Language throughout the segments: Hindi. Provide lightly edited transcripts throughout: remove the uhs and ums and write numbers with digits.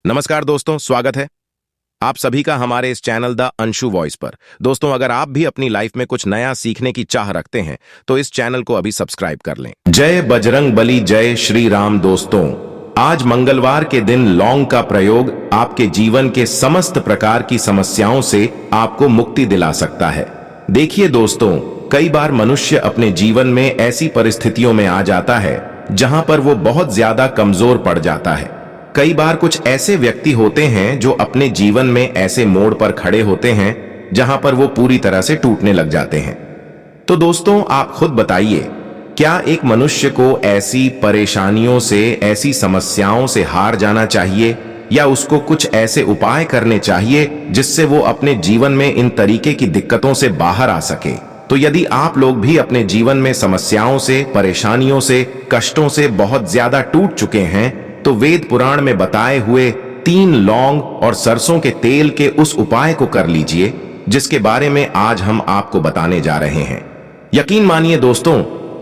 नमस्कार दोस्तों, स्वागत है आप सभी का हमारे इस चैनल द अंशु वॉइस पर। दोस्तों, अगर आप भी अपनी लाइफ में कुछ नया सीखने की चाह रखते हैं तो इस चैनल को अभी सब्सक्राइब कर लें। जय बजरंग बली, जय श्री राम। दोस्तों, आज मंगलवार के दिन लौंग का प्रयोग आपके जीवन के समस्त प्रकार की समस्याओं से आपको मुक्ति दिला सकता है। देखिए दोस्तों, कई बार मनुष्य अपने जीवन में ऐसी परिस्थितियों में आ जाता है जहां पर वो बहुत ज्यादा कमजोर पड़ जाता है। कई बार कुछ ऐसे व्यक्ति होते हैं जो अपने जीवन में ऐसे मोड़ पर खड़े होते हैं जहां पर वो पूरी तरह से टूटने लग जाते हैं। तो दोस्तों, आप खुद बताइए, क्या एक मनुष्य को ऐसी परेशानियों से, ऐसी समस्याओं से हार जाना चाहिए या उसको कुछ ऐसे उपाय करने चाहिए जिससे वो अपने जीवन में इन तरीके की दिक्कतों से बाहर आ सके? तो यदि आप लोग भी अपने जीवन में समस्याओं से, परेशानियों से, कष्टों से बहुत ज्यादा टूट चुके हैं तो वेद पुराण में बताए हुए 3 लौंग और सरसों के तेल के उस उपाय को कर लीजिए जिसके बारे में आज हम आपको बताने जा रहे हैं। यकीन मानिए दोस्तों,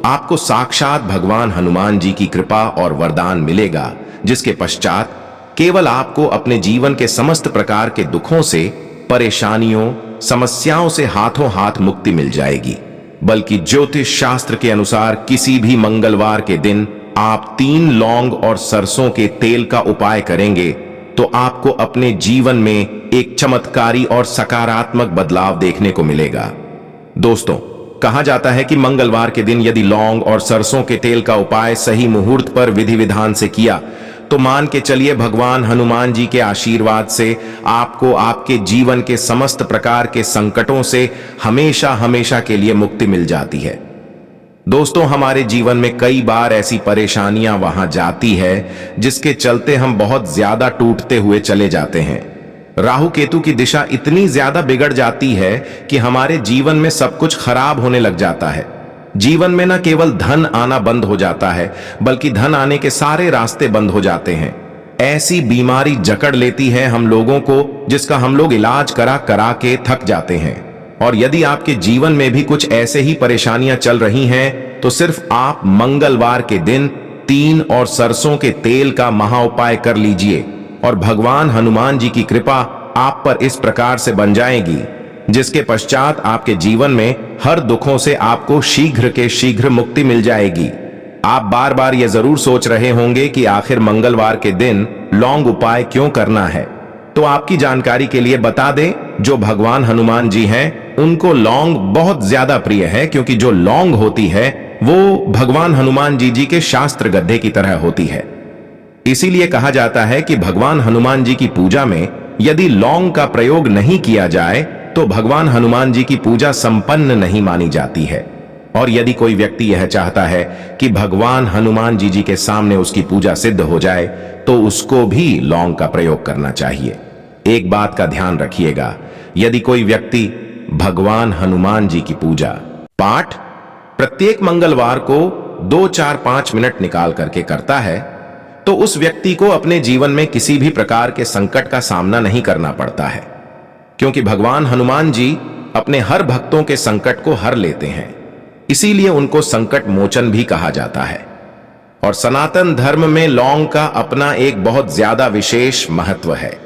आपको साक्षात भगवान हनुमान जी की कृपा और वरदान मिलेगा, जिसके पश्चात केवल आपको अपने जीवन के समस्त प्रकार के दुखों से, परेशानियों, समस्याओं से हाथों हाथ मुक्ति मिल जाएगी। बल्कि ज्योतिष शास्त्र के अनुसार किसी भी मंगलवार के दिन आप 3 लौंग और सरसों के तेल का उपाय करेंगे तो आपको अपने जीवन में एक चमत्कारी और सकारात्मक बदलाव देखने को मिलेगा। दोस्तों, कहा जाता है कि मंगलवार के दिन यदि लौंग और सरसों के तेल का उपाय सही मुहूर्त पर विधि विधान से किया तो मान के चलिए भगवान हनुमान जी के आशीर्वाद से आपको आपके जीवन के समस्त प्रकार के संकटों से हमेशा हमेशा के लिए मुक्ति मिल जाती है। दोस्तों, हमारे जीवन में कई बार ऐसी परेशानियां वहां जाती है जिसके चलते हम बहुत ज्यादा टूटते हुए चले जाते हैं। राहु केतु की दिशा इतनी ज्यादा बिगड़ जाती है कि हमारे जीवन में सब कुछ खराब होने लग जाता है। जीवन में न केवल धन आना बंद हो जाता है बल्कि धन आने के सारे रास्ते बंद हो जाते हैं। ऐसी बीमारी जकड़ लेती है हम लोगों को जिसका हम लोग इलाज करा करा के थक जाते हैं। और यदि आपके जीवन में भी कुछ ऐसे ही परेशानियां चल रही हैं तो सिर्फ आप मंगलवार के दिन 3 और सरसों के तेल का महाउपाय कर लीजिए और भगवान हनुमान जी की कृपा आप पर इस प्रकार से बन जाएगी जिसके पश्चात आपके जीवन में हर दुखों से आपको शीघ्र के शीघ्र मुक्ति मिल जाएगी। आप बार बार ये जरूर सोच रहे होंगे कि आखिर मंगलवार के दिन लौंग उपाय क्यों करना है। तो आपकी जानकारी के लिए बता दें, जो भगवान हनुमान जी हैं उनको लौंग बहुत ज्यादा प्रिय है, क्योंकि जो लौंग होती है वो भगवान हनुमान जी के शास्त्र गद्दे की तरह होती है। इसीलिए कहा जाता है कि भगवान हनुमान जी की पूजा में यदि लौंग का प्रयोग नहीं किया जाए तो भगवान हनुमान जी की पूजा संपन्न नहीं मानी जाती है। और यदि कोई व्यक्ति यह चाहता है कि भगवान हनुमान जी के सामने उसकी पूजा सिद्ध हो जाए तो उसको भी लौंग का प्रयोग करना चाहिए। एक बात का ध्यान रखिएगा, यदि कोई व्यक्ति भगवान हनुमान जी की पूजा पाठ प्रत्येक मंगलवार को 2, 4, 5 मिनट निकाल करके करता है तो उस व्यक्ति को अपने जीवन में किसी भी प्रकार के संकट का सामना नहीं करना पड़ता है, क्योंकि भगवान हनुमान जी अपने हर भक्तों के संकट को हर लेते हैं। इसीलिए उनको संकट मोचन भी कहा जाता है। और सनातन धर्म में लौंग का अपना एक बहुत ज्यादा विशेष महत्व है।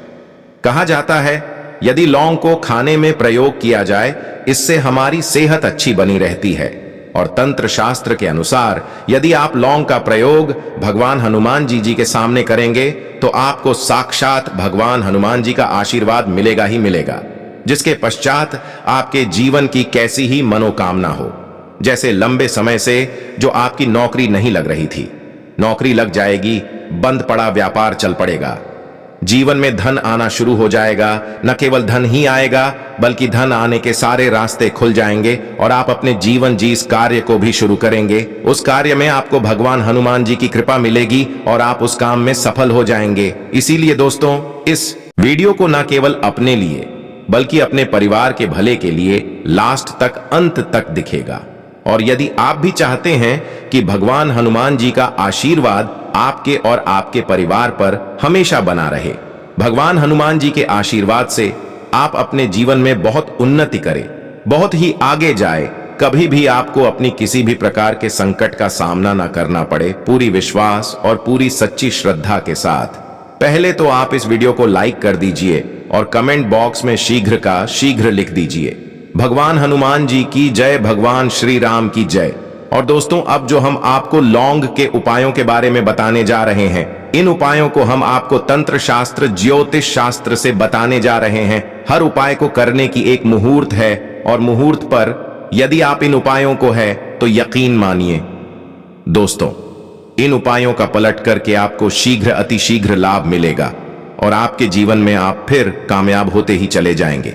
कहा जाता है यदि लौंग को खाने में प्रयोग किया जाए इससे हमारी सेहत अच्छी बनी रहती है। और तंत्र शास्त्र के अनुसार यदि आप लौंग का प्रयोग भगवान हनुमान जी के सामने करेंगे तो आपको साक्षात भगवान हनुमान जी का आशीर्वाद मिलेगा ही मिलेगा, जिसके पश्चात आपके जीवन की कैसी ही मनोकामना हो। जैसे लंबे समय से जो आपकी नौकरी नहीं लग रही थी, नौकरी लग जाएगी, बंद पड़ा व्यापार चल पड़ेगा, जीवन में धन आना शुरू हो जाएगा। न केवल धन ही आएगा बल्कि धन आने के सारे रास्ते खुल जाएंगे और आप अपने जीवन जिस कार्य को भी शुरू करेंगे उस कार्य में आपको भगवान हनुमान जी की कृपा मिलेगी और आप उस काम में सफल हो जाएंगे। इसीलिए दोस्तों, इस वीडियो को न केवल अपने लिए बल्कि अपने परिवार के भले के लिए लास्ट तक, अंत तक दिखेगा। और यदि आप भी चाहते हैं कि भगवान हनुमान जी का आशीर्वाद आपके और आपके परिवार पर हमेशा बना रहे, भगवान हनुमान जी के आशीर्वाद से आप अपने जीवन में बहुत उन्नति करें, बहुत ही आगे जाए, कभी भी आपको अपनी किसी भी प्रकार के संकट का सामना ना करना पड़े, पूरी विश्वास और पूरी सच्ची श्रद्धा के साथ पहले तो आप इस वीडियो को लाइक कर दीजिए और कमेंट बॉक्स में शीघ्र का शीघ्र लिख दीजिए। भगवान हनुमान जी की जय, भगवान श्री राम की जय। और दोस्तों, अब जो हम आपको लौंग के उपायों के बारे में बताने जा रहे हैं, इन उपायों को हम आपको तंत्र शास्त्र, ज्योतिष शास्त्र से बताने जा रहे हैं। हर उपाय को करने की एक मुहूर्त है और मुहूर्त पर यदि आप इन उपायों को है तो यकीन मानिए दोस्तों, इन उपायों का पलट करके आपको शीघ्र अतिशीघ्र लाभ मिलेगा और आपके जीवन में आप फिर कामयाब होते ही चले जाएंगे।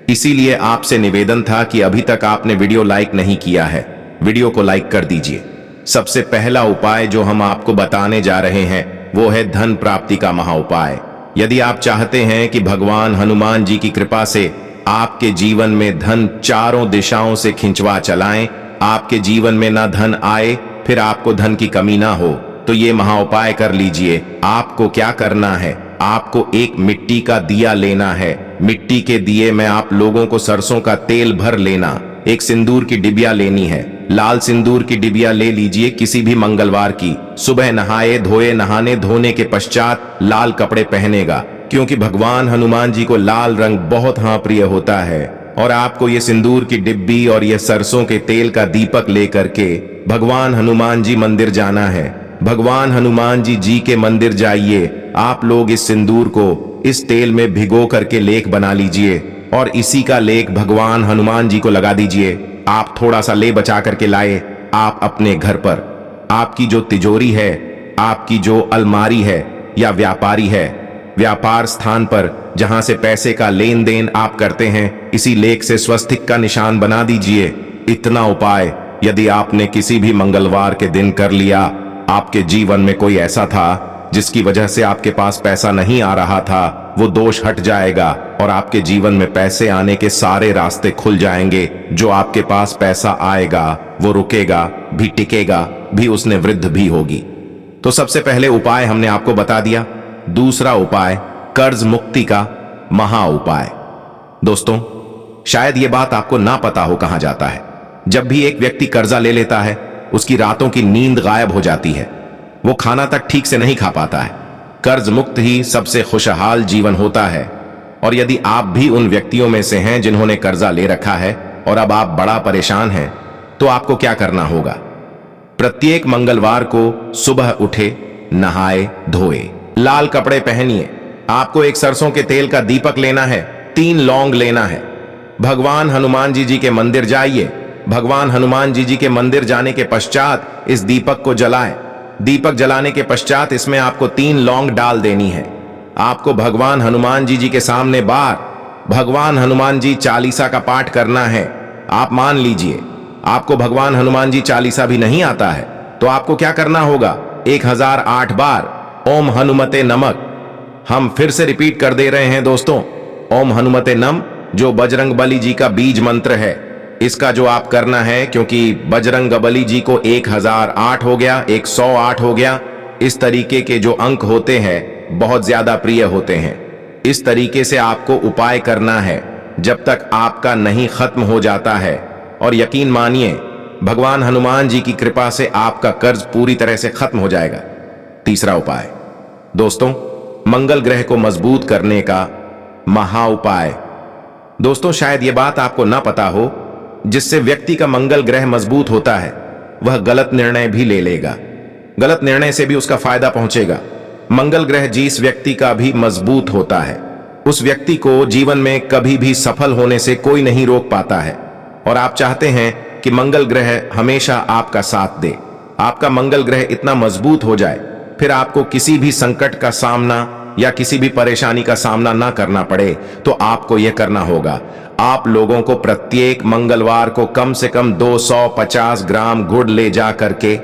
इसीलिए आपसे निवेदन था कि अभी तक आपने वीडियो लाइक नहीं किया है, वीडियो को लाइक कर दीजिए। सबसे पहला उपाय जो हम आपको बताने जा रहे हैं वो है धन प्राप्ति का महा उपाय। यदि आप चाहते हैं कि भगवान हनुमान जी की कृपा से आपके जीवन में धन चारों दिशाओं से खिंचवा चलाएं, आपके जीवन में ना धन आए, फिर आपको धन की कमी ना हो, तो ये महा उपाय कर लीजिए। आपको क्या करना है, आपको एक मिट्टी का दिया लेना है। मिट्टी के दिए में आप लोगों को सरसों का तेल भर लेना। एक सिंदूर की डिबिया लेनी है, लाल सिंदूर की डिबिया ले लीजिए किसी भी मंगलवार की। सुबह नहाए धोए, नहाने धोने के पश्चात लाल कपड़े पहनेगा, क्योंकि भगवान हनुमान जी को लाल रंग बहुत प्रिय होता है। और आपको ये सिंदूर की डिब्बी और ये सरसों के तेल का दीपक लेकर के भगवान हनुमान जी मंदिर जाना है। भगवान हनुमान जी के मंदिर जाइए। आप लोग इस सिंदूर को इस तेल में भिगो करके लेख बना लीजिए और इसी का लेख भगवान हनुमान जी को लगा दीजिए। आप थोड़ा सा ले बचा करके लाए। आप अपने घर पर, आपकी जो तिजोरी है, आपकी जो अलमारी है या व्यापारी है, व्यापार स्थान पर जहां से पैसे का लेन देन आप करते हैं, इसी लेख से स्वस्तिक का निशान बना दीजिए। इतना उपाय यदि आपने किसी भी मंगलवार के दिन कर लिया, आपके जीवन में कोई ऐसा था जिसकी वजह से आपके पास पैसा नहीं आ रहा था, वो दोष हट जाएगा और आपके जीवन में पैसे आने के सारे रास्ते खुल जाएंगे। जो आपके पास पैसा आएगा वो रुकेगा भी, टिकेगा भी, उसने वृद्धि भी होगी। तो सबसे पहले उपाय हमने आपको बता दिया। दूसरा उपाय कर्ज मुक्ति का महा उपाय। दोस्तों, शायद ये बात आपको ना पता हो कहां जाता है। जब भी एक व्यक्ति कर्जा ले लेता है, उसकी रातों की नींद गायब हो जाती है, वो खाना तक ठीक से नहीं खा पाता है। कर्ज मुक्त ही सबसे खुशहाल जीवन होता है। और यदि आप भी उन व्यक्तियों में से हैं जिन्होंने कर्जा ले रखा है और अब आप बड़ा परेशान हैं, तो आपको क्या करना होगा? प्रत्येक मंगलवार को सुबह उठे, नहाए धोए, लाल कपड़े पहनिए। आपको एक सरसों के तेल का दीपक लेना है, 3 लौंग लेना है। भगवान हनुमान जी के मंदिर जाइए। भगवान हनुमान जी के मंदिर जाने के पश्चात इस दीपक को जलाएं। दीपक जलाने के पश्चात इसमें आपको 3 लौंग डाल देनी है। आपको भगवान हनुमान जी के सामने बार भगवान हनुमान जी चालीसा का पाठ करना है। आप मान लीजिए आपको भगवान हनुमान जी चालीसा भी नहीं आता है, तो आपको क्या करना होगा? 1008 बार ओम हनुमते नमः। हम फिर से रिपीट कर दे रहे हैं दोस्तों, ओम हनुमते नम, जो बजरंग बली जी का बीज मंत्र है। इसका जो आप करना है, क्योंकि बजरंग बली जी को 1008 हो गया, 108 हो गया, इस तरीके के जो अंक होते हैं बहुत ज्यादा प्रिय होते हैं। इस तरीके से आपको उपाय करना है जब तक आपका नहीं खत्म हो जाता है। और यकीन मानिए भगवान हनुमान जी की कृपा से आपका कर्ज पूरी तरह से खत्म हो जाएगा। तीसरा उपाय दोस्तों, मंगल ग्रह को मजबूत करने का महा उपाय। दोस्तों, शायद यह बात आपको ना पता हो, जिससे व्यक्ति का मंगल ग्रह मजबूत होता है वह गलत निर्णय भी ले लेगा, गलत निर्णय से भी उसका फायदा पहुंचेगा। मंगल ग्रह जिस व्यक्ति का भी मजबूत होता है, उस व्यक्ति को जीवन में कभी भी सफल होने से कोई नहीं रोक पाता है। और आप चाहते हैं कि मंगल ग्रह हमेशा आपका साथ दे, आपका मंगल ग्रह इतना मजबूत हो जाए, फिर आपको किसी भी संकट का सामना या किसी भी परेशानी का सामना ना करना पड़े, तो आपको यह करना होगा। आप लोगों को प्रत्येक मंगलवार को कम से कम 250 ग्राम गुड़ ले जा करके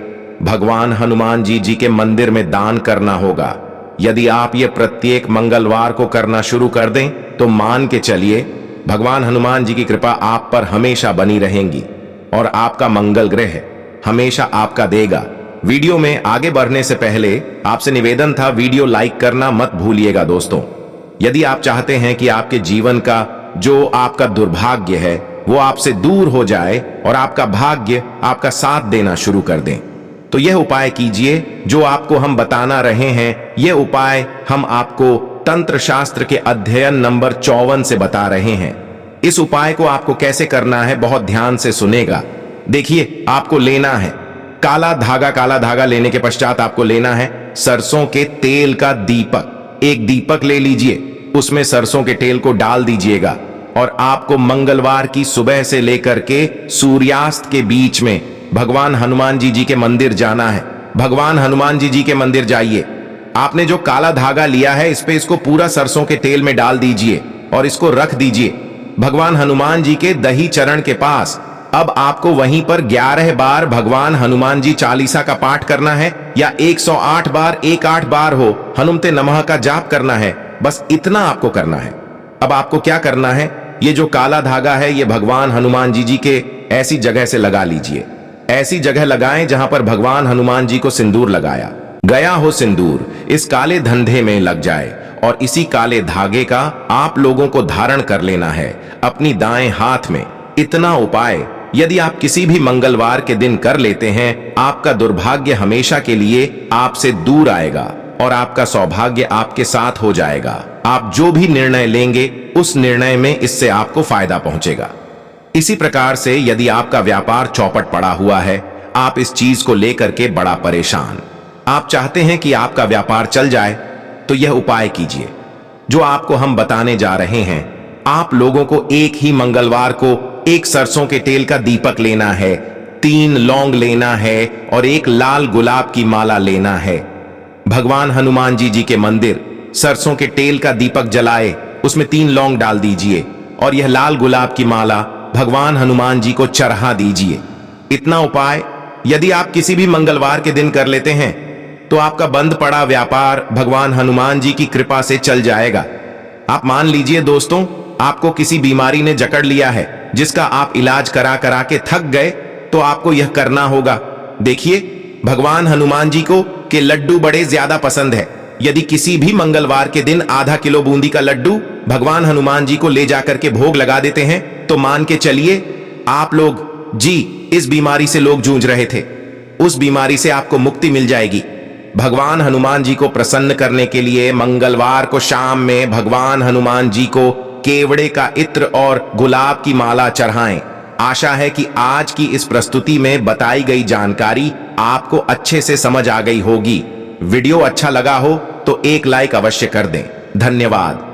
भगवान हनुमान जी के मंदिर में दान करना होगा। यदि आप ये प्रत्येक मंगलवार को करना शुरू कर दें, तो मान के चलिए भगवान हनुमान जी की कृपा आप पर हमेशा बनी रहेंगी और आपका मंगल ग्रह हमेशा आपका देगा। वीडियो में आगे बढ़ने से पहले आपसे निवेदन था, वीडियो लाइक करना मत भूलिएगा दोस्तों। यदि आप चाहते हैं कि आपके जीवन का जो आपका दुर्भाग्य है वो आपसे दूर हो जाए और आपका भाग्य आपका साथ देना शुरू कर दें, तो यह उपाय कीजिए जो आपको हम बताना रहे हैं। यह उपाय हम आपको तंत्र शास्त्र के अध्ययन नंबर 54 से बता रहे हैं। इस उपाय को आपको कैसे करना है, बहुत ध्यान से सुनेगा। देखिए, आपको लेना है काला धागा। काला धागा लेने के पश्चात आपको लेना है सरसों के तेल का दीपक। एक दीपक ले लीजिए, उसमें सरसों के तेल को डाल दीजिएगा और आपको मंगलवार की सुबह से लेकर के सूर्यास्त के बीच में भगवान हनुमान जी के मंदिर जाना है। भगवान हनुमान जी के मंदिर जाइए। आपने जो काला धागा लिया है, इस पे इसको पूरा सरसों के तेल में डाल दीजिए और इसको रख दीजिए भगवान हनुमान जी के दही चरण के पास। अब आपको वहीं पर 11 बार भगवान हनुमान जी चालीसा का पाठ करना है, या 108 बार 18 बार हो हनुमते नमः का जाप करना है। बस इतना आपको करना है। अब आपको क्या करना है, ये जो काला धागा है ये भगवान हनुमान जी के ऐसी जगह से लगा लीजिए। ऐसी जगह लगाएं जहां पर भगवान हनुमान जी को सिंदूर लगाया गया हो। सिंदूर इस काले धंधे में लग जाए और इसी काले धागे का आप लोगों को धारण कर लेना है अपनी दाएं हाथ में। इतना उपाय यदि आप किसी भी मंगलवार के दिन कर लेते हैं, आपका दुर्भाग्य हमेशा के लिए आपसे दूर आएगा और आपका सौभाग्य आपके साथ हो जाएगा। आप जो भी निर्णय लेंगे उस निर्णय में इससे आपको फायदा पहुंचेगा। इसी प्रकार से यदि आपका व्यापार चौपट पड़ा हुआ है, आप इस चीज को लेकर के बड़ा परेशान, आप चाहते हैं कि आपका व्यापार चल जाए, तो यह उपाय कीजिए जो आपको हम बताने जा रहे हैं। आप लोगों को एक ही मंगलवार को एक सरसों के तेल का दीपक लेना है, 3 लौंग लेना है और एक लाल गुलाब की माला लेना है। भगवान हनुमान जी के मंदिर सरसों के तेल का दीपक जलाए, उसमें 3 लौंग डाल दीजिए और यह लाल गुलाब की माला भगवान हनुमान जी को चढ़ा दीजिए। इतना उपाय यदि आप किसी भी मंगलवार के दिन कर लेते हैं तो आपका बंद पड़ा व्यापार भगवान हनुमान जी की कृपा से चल जाएगा। आप मान लीजिए दोस्तों, आपको किसी बीमारी ने जकड़ लिया है जिसका आप इलाज करा करा के थक गए, तो आपको यह करना होगा। देखिए, भगवान हनुमान जी को के लड्डू बड़े ज्यादा पसंद है। यदि किसी भी मंगलवार के दिन आधा किलो बूंदी का लड्डू भगवान हनुमान जी को ले जाकर के भोग लगा देते हैं, तो मान के चलिए आप लोग जी इस बीमारी से लोग जूझ रहे थे, उस बीमारी से आपको मुक्ति मिल जाएगी। भगवान हनुमान जी को प्रसन्न करने के लिए मंगलवार को शाम में भगवान हनुमान जी को केवड़े का इत्र और गुलाब की माला चढ़ाएं। आशा है कि आज की इस प्रस्तुति में बताई गई जानकारी आपको अच्छे से समझ आ गई होगी। वीडियो अच्छा लगा हो तो एक लाइक अवश्य कर दें। धन्यवाद।